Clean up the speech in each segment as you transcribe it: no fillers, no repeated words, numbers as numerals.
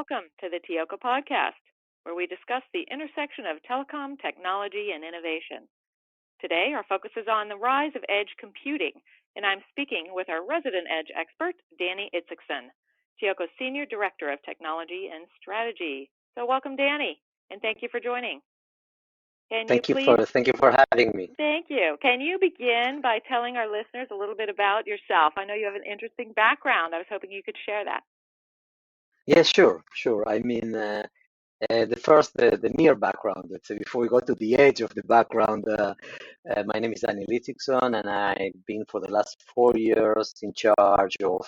welcome to the TEOCO podcast, where we discuss the intersection of telecom, technology, and innovation. Today, our focus is on the rise of edge computing, and I'm speaking with our resident edge expert, Danny Itzigsohn, TEOCO's Senior Director of Technology and Strategy. So welcome, Danny, and thank you for joining. Thank you for having me. Thank you. Can you begin by telling our listeners a little bit about yourself? I know you have an interesting background. I was hoping you could share that. Yeah, sure. I mean, the near background. Let's say before we go to the edge of the background, my name is Danny Itzigsohn, and I've been for the last 4 years in charge of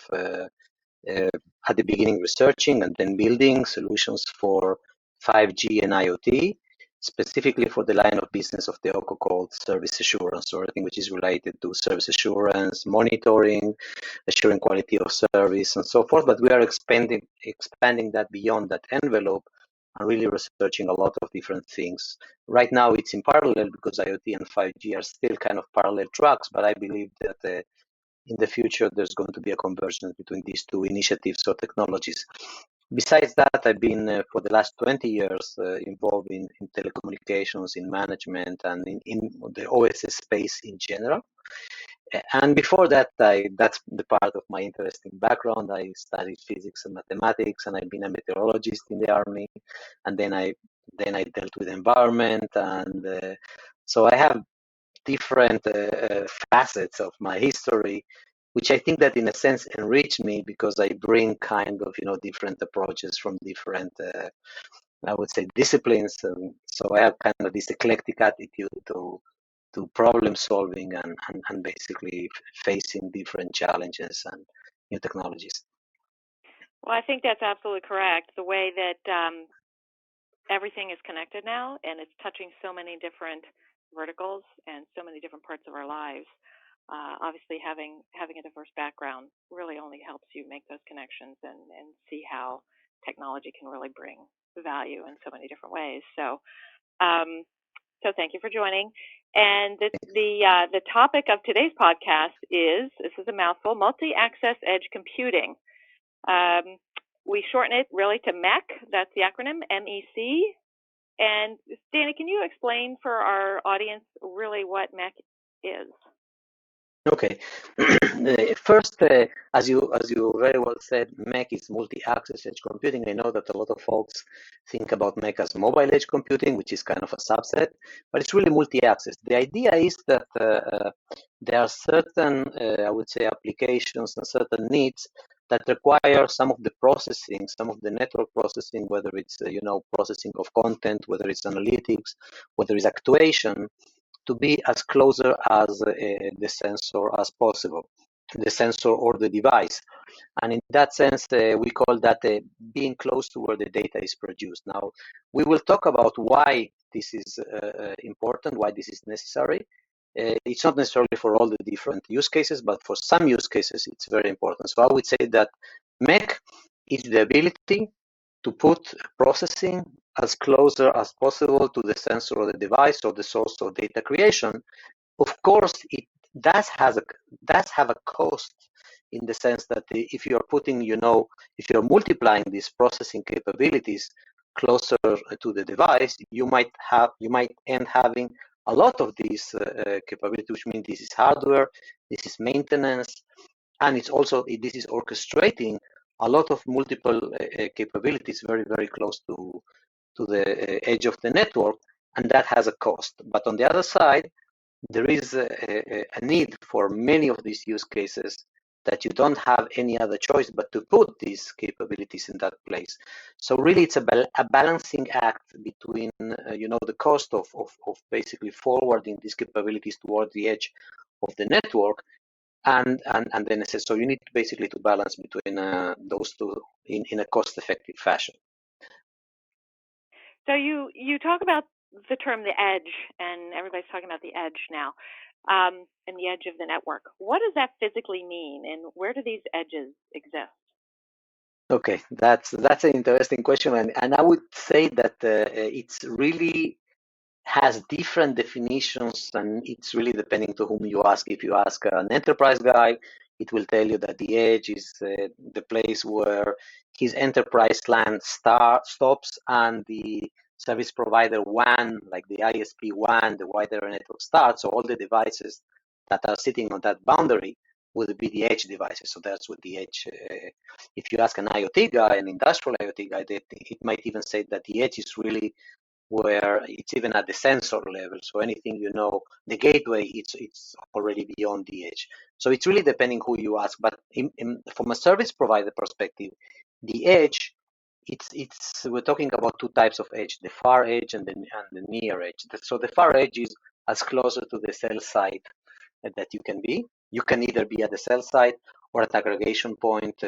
at the beginning researching and then building solutions for 5G and IoT, specifically for the line of business of TEOCO called service assurance, or anything which is related to service assurance, monitoring, assuring quality of service, and so forth. But we are expanding that beyond that envelope and really researching a lot of different things. Right now, it's in parallel because IoT and 5G are still kind of parallel tracks, but I believe that in the future, there's going to be a convergence between these two initiatives or technologies. Besides that, I've been for the last 20 years involved in telecommunications, in management, and in the OSS space in general. And before that, that's the part of my interesting background. I studied physics and mathematics, and I've been a meteorologist in the army. And then I dealt with environment, and so I have different facets of my history, which I think that in a sense enrich me because I bring kind of different approaches from different I would say disciplines. So I have kind of this eclectic attitude to problem solving and basically facing different challenges and new technologies. Well, I think that's absolutely correct. The way that everything is connected now, and it's touching so many different verticals and so many different parts of our lives. Obviously, having a diverse background really only helps you make those connections and see how technology can really bring value in so many different ways. So thank you for joining. And the topic of today's podcast is, this is a mouthful, multi-access edge computing. We shorten it really to MEC. That's the acronym, MEC. And Danny, can you explain for our audience really what MEC is? Okay. First, as you very well said, MEC is multi-access edge computing. I know that a lot of folks think about MEC as mobile edge computing, which is kind of a subset, but it's really multi-access. The idea is that there are certain, I would say, applications and certain needs that require some of the processing, some of the network processing, whether it's processing of content, whether it's analytics, whether it's actuation, to be as closer as the sensor as possible, the sensor or the device. And in that sense, we call that being close to where the data is produced. Now, we will talk about why this is important, why this is necessary. It's not necessarily for all the different use cases, but for some use cases, it's very important. So I would say that MEC is the ability to put processing as closer as possible to the sensor or the device or the source of data creation. Of course, it does have a cost in the sense that if you're putting, if you're multiplying these processing capabilities closer to the device, you might end having a lot of these capabilities, which means this is hardware, this is maintenance, and this is orchestrating a lot of multiple capabilities very, very close to the edge of the network, and that has a cost. But on the other side, there is a need for many of these use cases that you don't have any other choice but to put these capabilities in that place. So really, it's a balancing act between the cost of basically forwarding these capabilities toward the edge of the network, and then so you need basically to balance between those two in a cost-effective fashion. So you talk about the term the edge, and everybody's talking about the edge now, and the edge of the network. What does that physically mean, and where do these edges exist? Okay, that's an interesting question, and I would say that it's really has different definitions, and it's really depending to whom you ask. If you ask an enterprise guy, it will tell you that the edge is the place where his enterprise LAN stops and the service provider WAN, like the ISP WAN, the wide area network starts. So all the devices that are sitting on that boundary will be the edge devices. So that's what the edge, if you ask an IoT guy, an industrial IoT guy, it might even say that the edge is really where it's even at the sensor level. So anything, the gateway, it's already beyond the edge. So it's really depending who you ask. But from a service provider perspective, the edge, we're talking about two types of edge: the far edge and the near edge. So the far edge is as closer to the cell site that you can be. You can either be at the cell site or at aggregation point,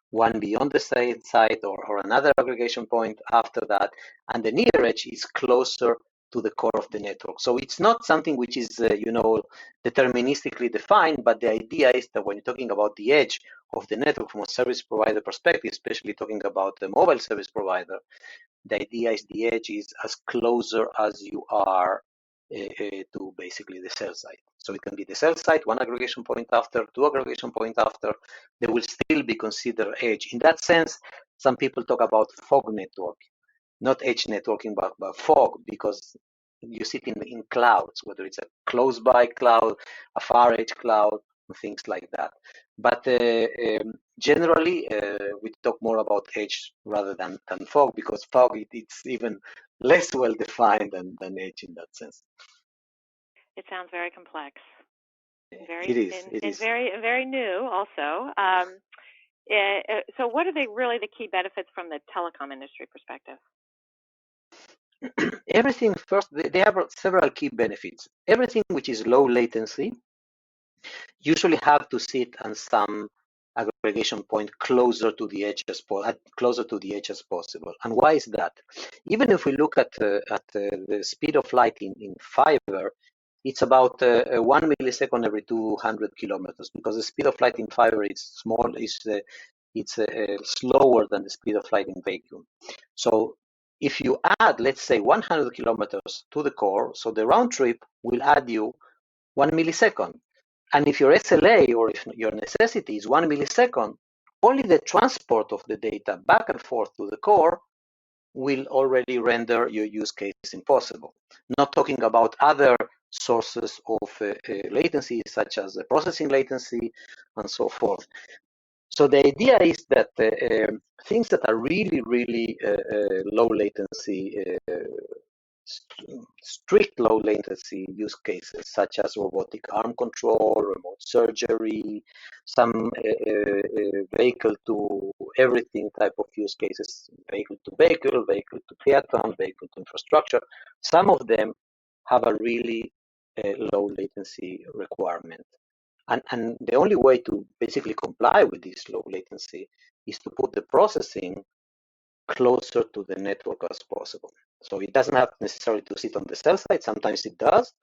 one beyond the cell site, or another aggregation point after that. And the near edge is closer to the core of the network. So it's not something which is, deterministically defined, but the idea is that when you're talking about the edge of the network from a service provider perspective, especially talking about the mobile service provider, the idea is the edge is as closer as you are to basically the cell site. So it can be the cell site, one aggregation point after, two aggregation point after, they will still be considered edge. In that sense, some people talk about fog network, not edge networking, but fog, because you sit in clouds, whether it's a close by cloud, a far edge cloud, things like that. But generally, we talk more about edge rather than fog, because fog, it's even less well defined than edge in that sense. It sounds very complex. It is. Very new also. So what are really the key benefits from the telecom industry perspective? Everything first, they have several key benefits. Everything which is low latency usually have to sit on some aggregation point closer to the edge as possible. And why is that? Even if we look at the speed of light in fiber, it's about 1 millisecond every 200 kilometers, because the speed of light in fiber is small, it's slower than the speed of light in vacuum. So if you add, let's say, 100 kilometers to the core, so the round trip will add you 1 millisecond. And if your SLA or if your necessity is 1 millisecond, only the transport of the data back and forth to the core will already render your use case impossible. Not talking about other sources of latency, such as the processing latency and so forth. So the idea is that things that are really, really low latency, strict low latency use cases, such as robotic arm control, remote surgery, some vehicle to everything type of use cases, vehicle to triathlon, vehicle to infrastructure. Some of them have a really low latency requirement. And the only way to basically comply with this low latency is to put the processing closer to the network as possible. So it doesn't have necessarily to sit on the cell site. Sometimes it does,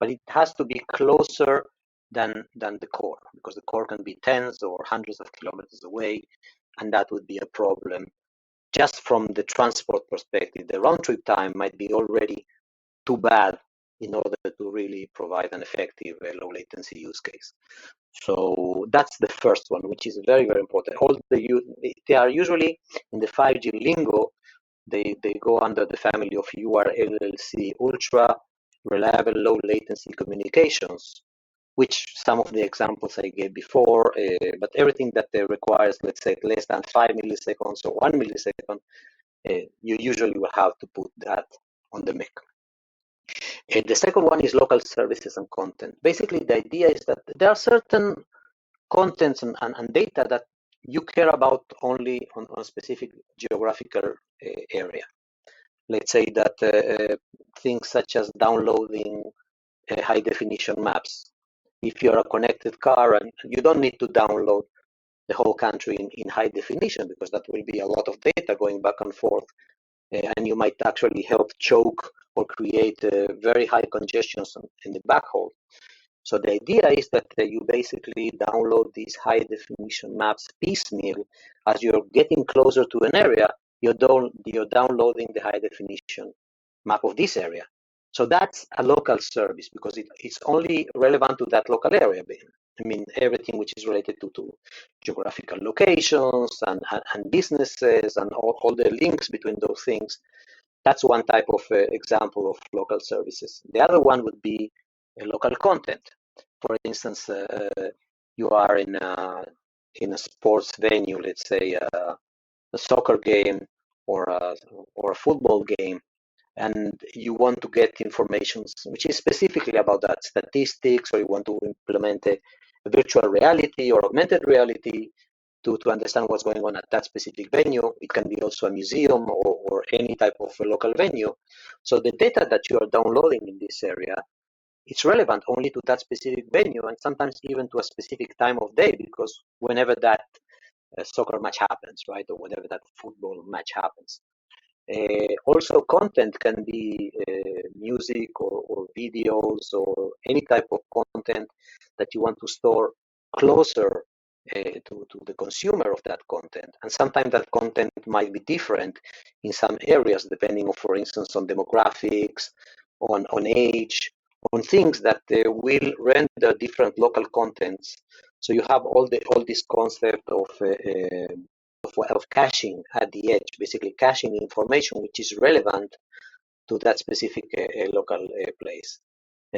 but it has to be closer than the core, because the core can be tens or hundreds of kilometers away, and that would be a problem. Just from the transport perspective, the round trip time might be already too bad in order to really provide an effective low latency use case. So that's the first one, which is very, very important. They are usually in the 5G lingo, they go under the family of URLLC, ultra reliable low latency communications, which some of the examples I gave before, but everything that requires, let's say, less than 5 milliseconds or 1 millisecond, you usually will have to put that on the MIC. The second one is local services and content. Basically, the idea is that there are certain contents and data that you care about only on a specific geographical area. Let's say that things such as downloading high definition maps. If you're a connected car, and you don't need to download the whole country in high definition, because that will be a lot of data going back and forth, and you might actually help choke or create very high congestions in the backhaul. So the idea is that you basically download these high definition maps piecemeal. As you're getting closer to an area, you're downloading the high definition map of this area. So that's a local service because it's only relevant to that local area. I mean, everything which is related to geographical locations and businesses and all the links between those things. That's one type of example of local services. The other one would be local content. For instance, you are in a sports venue, let's say a soccer game or a football game, and you want to get information which is specifically about that statistics, or you want to implement a virtual reality or augmented reality to understand what's going on at that specific venue. It can be also a museum or any type of a local venue. So the data that you are downloading in this area, it's relevant only to that specific venue and sometimes even to a specific time of day, because whenever that soccer match happens, right, or whenever that football match happens. Also, content can be music or videos or any type of content that you want to store closer to the consumer of that content. And sometimes that content might be different in some areas, depending on, for instance, on demographics, on age, on things that will render different local contents. So you have all this concept of caching at the edge, basically caching information which is relevant to that specific local place.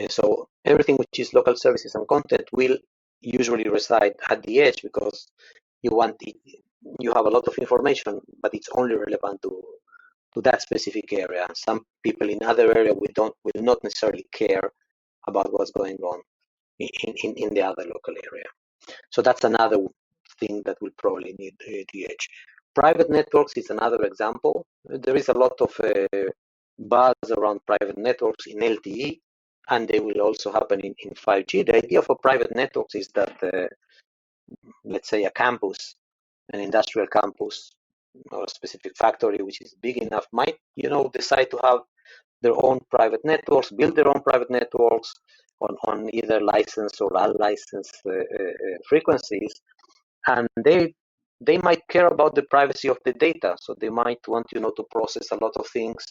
So everything which is local services and content will usually reside at the edge because you have a lot of information, but it's only relevant to that specific area. Some people in other area will not necessarily care about what's going on in the other local area. So that's another thing that will probably need the edge. Private networks is another example. There is a lot of buzz around private networks in LTE, and they will also happen in 5G. The idea of a private networks is that, let's say, a campus, an industrial campus, or a specific factory which is big enough might, decide to have their own private networks, build their own private networks on either licensed or unlicensed frequencies, and they might care about the privacy of the data. So they might want to process a lot of things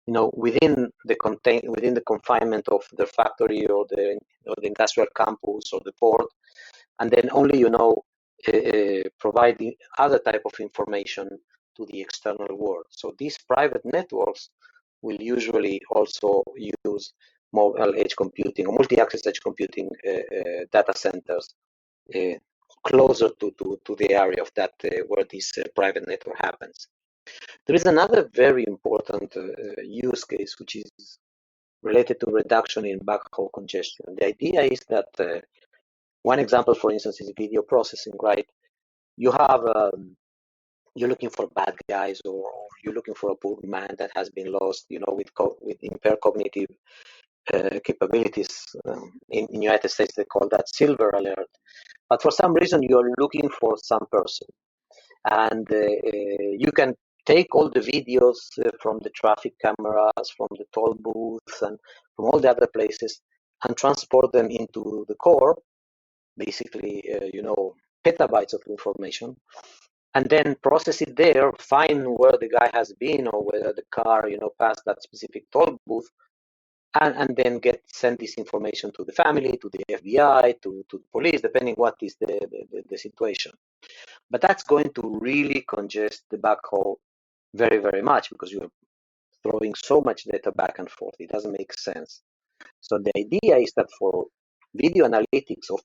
within the confinement of the factory or the industrial campus or the port, and then only provide the other type of information to the external world. So these private networks will usually also use mobile edge computing or multi-access edge computing data centers closer to the area of that where this private network happens. There is another very important use case which is related to reduction in backhaul congestion. The idea is that one example, for instance, is video processing, right? You have you're looking for bad guys, or you're looking for a poor man that has been lost, with impaired cognitive capabilities. In United States, they call that silver alert. But for some reason, you're looking for some person, and you can take all the videos from the traffic cameras, from the toll booths, and from all the other places, and transport them into the core, basically, petabytes of information, and then process it there, find where the guy has been or whether the car, passed that specific toll booth, and then send this information to the family, to the FBI, to the police, depending what is the situation. But that's going to really congest the backhaul very, very much because you're throwing so much data back and forth. It doesn't make sense. So the idea is that for video analytics of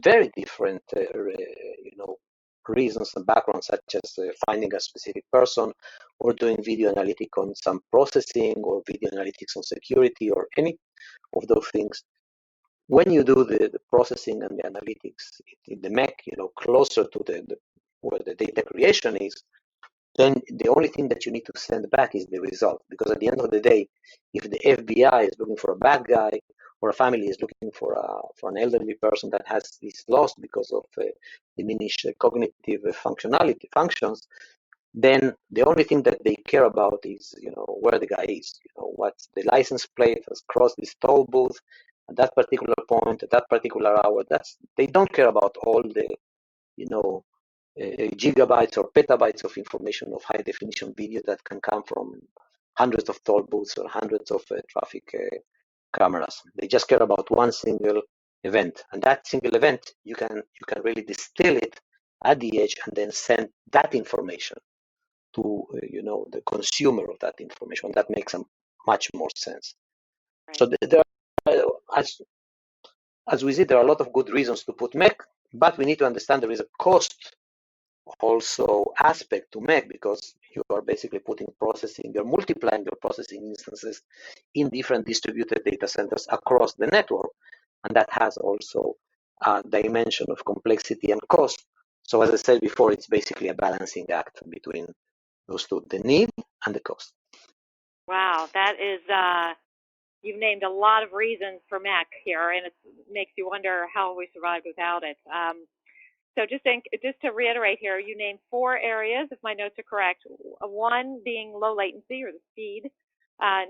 very different, reasons and backgrounds, such as finding a specific person, or doing video analytics on some processing, or video analytics on security, or any of those things. When you do the processing and the analytics in the MEC, closer to where the data creation is, then the only thing that you need to send back is the result. Because at the end of the day, if the FBI is looking for a bad guy, or a family is looking for an elderly person that is lost because of diminished cognitive functions, then the only thing that they care about is where the guy is, what's the license plate has crossed this toll booth at that particular point at that particular hour. They don't care about all the gigabytes or petabytes of information of high definition video that can come from hundreds of toll booths or hundreds of traffic cameras. They just care about one single event, and that single event you can really distill it at the edge and then send that information to the consumer of that information. That makes much more sense. Right. So there are, as we see, there are a lot of good reasons to put MEC, but we need to understand there is a cost also aspect to MEC, because you are basically you're multiplying your processing instances in different distributed data centers across the network, and that has also a dimension of complexity and cost. So as I said before, it's basically a balancing act between those two, the need and the cost. Wow, that is, you've named a lot of reasons for MEC here, and it makes you wonder how we survived without it. So just to reiterate here, you named 4 areas, if my notes are correct. 1 being low latency, or the speed.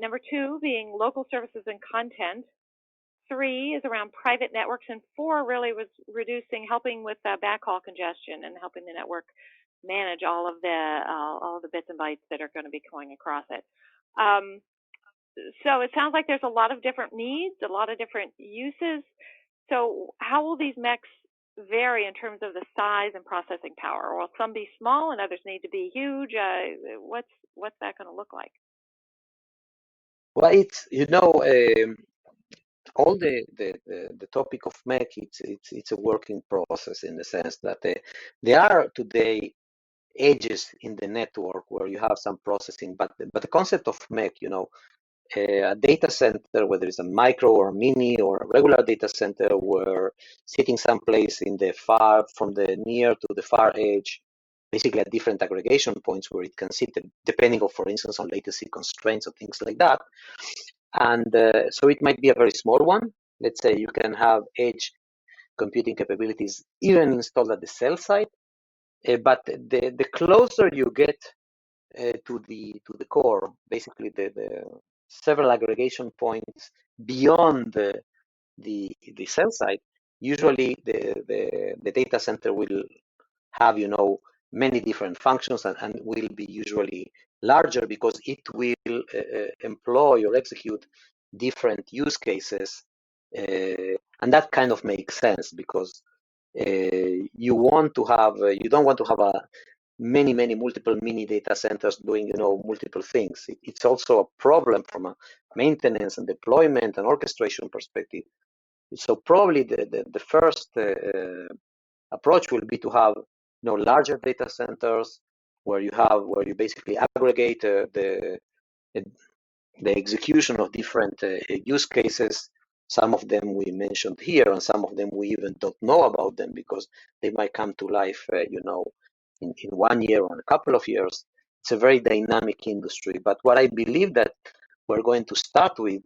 Number 2 being local services and content. 3 is around private networks, and 4 really was helping with backhaul congestion and helping the network manage all of the bits and bytes that are going to be going across it. So it sounds like there's a lot of different needs, a lot of different uses. So how will these MECs vary in terms of the size and processing power? Will some be small and others need to be huge? What's that going to look like? Well, it's all the topic of MEC. It's a working process in the sense that there are today edges in the network where you have some processing, but the concept of MEC, a data center, whether it's a micro or mini or a regular data center, where sitting someplace from the near to the far edge, basically at different aggregation points where it can sit, depending on, for instance, on latency constraints or things like that. And so it might be a very small one. Let's say you can have edge computing capabilities even installed at the cell site, but the closer you get to the core, basically the several aggregation points beyond the cell site, usually the data center will have many different functions, and will be usually larger because it will employ or execute different use cases, and that kind of makes sense because you don't want to have many multiple mini data centers doing multiple things. It's also a problem from a maintenance and deployment and orchestration perspective. So probably the first approach will be to have larger data centers where you basically aggregate the execution of different use cases. Some of them we mentioned here, and some of them we even don't know about them because they might come to life, in 1 year or a couple of years. It's a very dynamic industry. But what I believe that we're going to start with,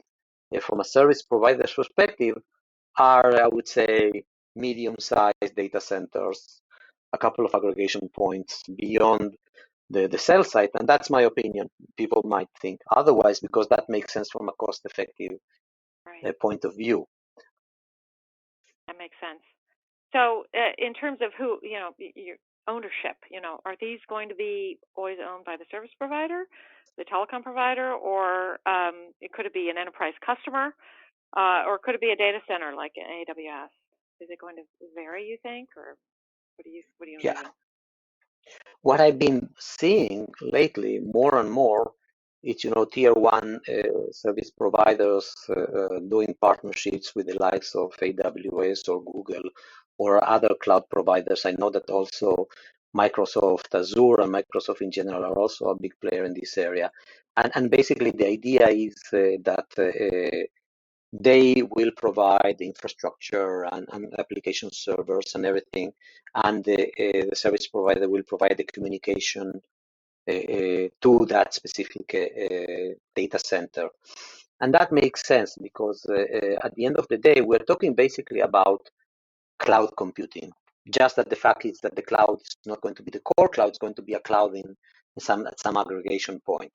from a service provider's perspective, are, I would say, medium-sized data centers, a couple of aggregation points beyond the cell site, and that's my opinion. People might think otherwise because that makes sense from a cost-effective Right. point of view. That makes sense. So in terms of your ownership, are these going to be always owned by the service provider, the telecom provider, or could it be an enterprise customer, or could it be a data center like an AWS? Is it going to vary, you think, or what do you Yeah, envision? what I've been seeing lately more and more, it's tier one service providers doing partnerships with the likes of AWS or Google or other cloud providers. I know that also Microsoft Azure and Microsoft in general are also a big player in this area. And basically the idea is that they will provide the infrastructure and application servers and everything, and the service provider will provide the communication to that specific data center. And that makes sense because at the end of the day, we're talking basically about cloud computing. Just that the fact is that the cloud is not going to be the core cloud, it's going to be a cloud at some aggregation point.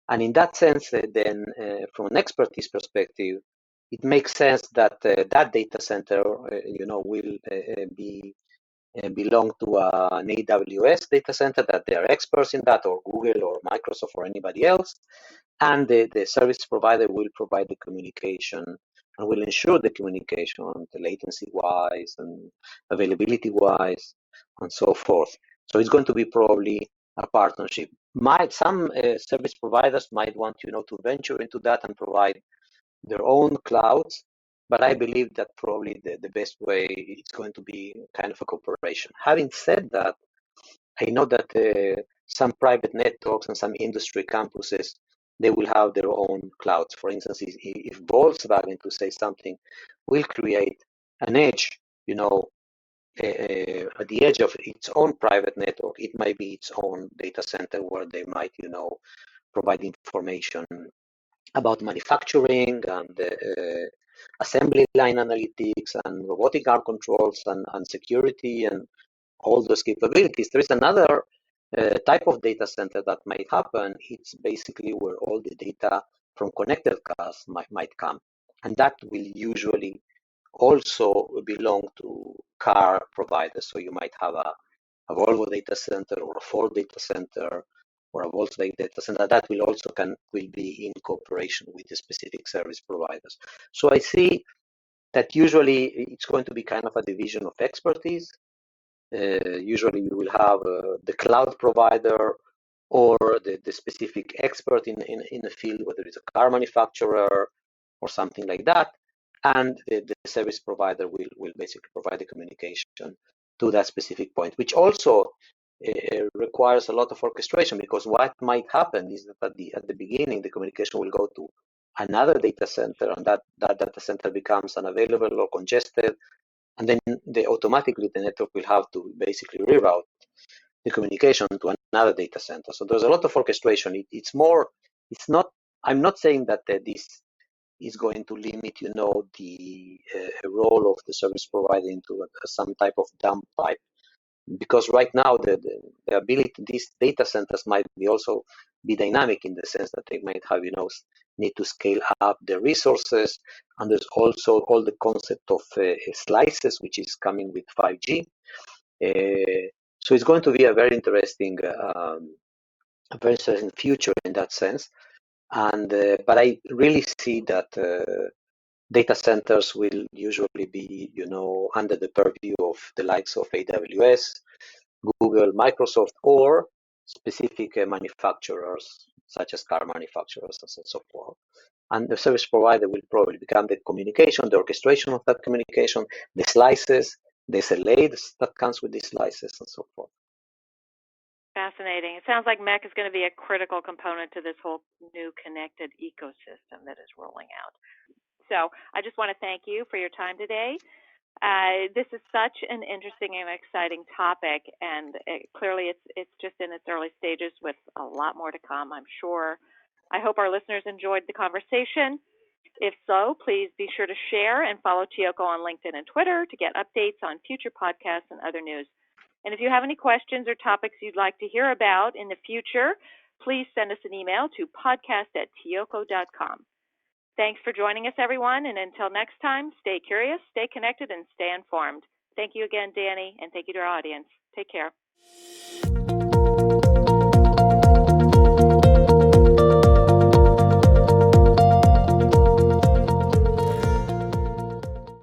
And in that sense, then from an expertise perspective, it makes sense that that data center, will belong to an AWS data center, that they are experts in that, or Google or Microsoft or anybody else. and the service provider will provide the communication and will ensure the communication, the latency-wise and availability-wise, and so forth. So it's going to be probably a partnership. Some service providers might want, to venture into that and provide their own clouds, but I believe that probably the best way is going to be kind of a cooperation. Having said that, I know that some private networks and some industry campuses, they will have their own clouds. For instance, if Volkswagen, to say something, will create an edge, at the edge of its own private network, it might be its own data center where they might, provide information about manufacturing and assembly line analytics and robotic arm controls and security and all those capabilities. There is another type of data center that might happen. It's basically where all the data from connected cars might come. And that will usually also belong to car providers. So you might have a Volvo data center or a Ford data center or a Volkswagen data center that will be in cooperation with the specific service providers. So I see that usually it's going to be kind of a division of expertise. Usually you will have the cloud provider or the specific expert in the field, whether it's a car manufacturer or something like that, and the service provider will basically provide the communication to that specific point, which also requires a lot of orchestration, because what might happen is that at the beginning the communication will go to another data center, and that data center becomes unavailable or congested, and then automatically the network will have to basically reroute the communication to another data center. So there's a lot of orchestration. It's not, I'm not saying that this is going to limit, the role of the service provider into some type of dump pipe, because right now the ability, these data centers might be also be dynamic in the sense that they might have, need to scale up the resources, and there's also all the concept of slices, which is coming with 5G. So it's going to be a very interesting future in that sense. And but I really see that data centers will usually be, under the purview of the likes of AWS, Google, Microsoft, or specific manufacturers such as car manufacturers and so forth. And the service provider will probably become the communication, the orchestration of that communication, the slices, the SLAs that comes with these slices, and so forth. Fascinating. It sounds like MEC is going to be a critical component to this whole new connected ecosystem that is rolling out. So I just want to thank you for your time today. This is such an interesting and exciting topic, and clearly it's just in its early stages with a lot more to come, I'm sure. I hope our listeners enjoyed the conversation. If so, please be sure to share and follow TEOCO on LinkedIn and Twitter to get updates on future podcasts and other news. And if you have any questions or topics you'd like to hear about in the future, please send us an email to podcast@teoco.com. Thanks for joining us, everyone, and until next time, stay curious, stay connected, and stay informed. Thank you again, Danny, and thank you to our audience. Take care.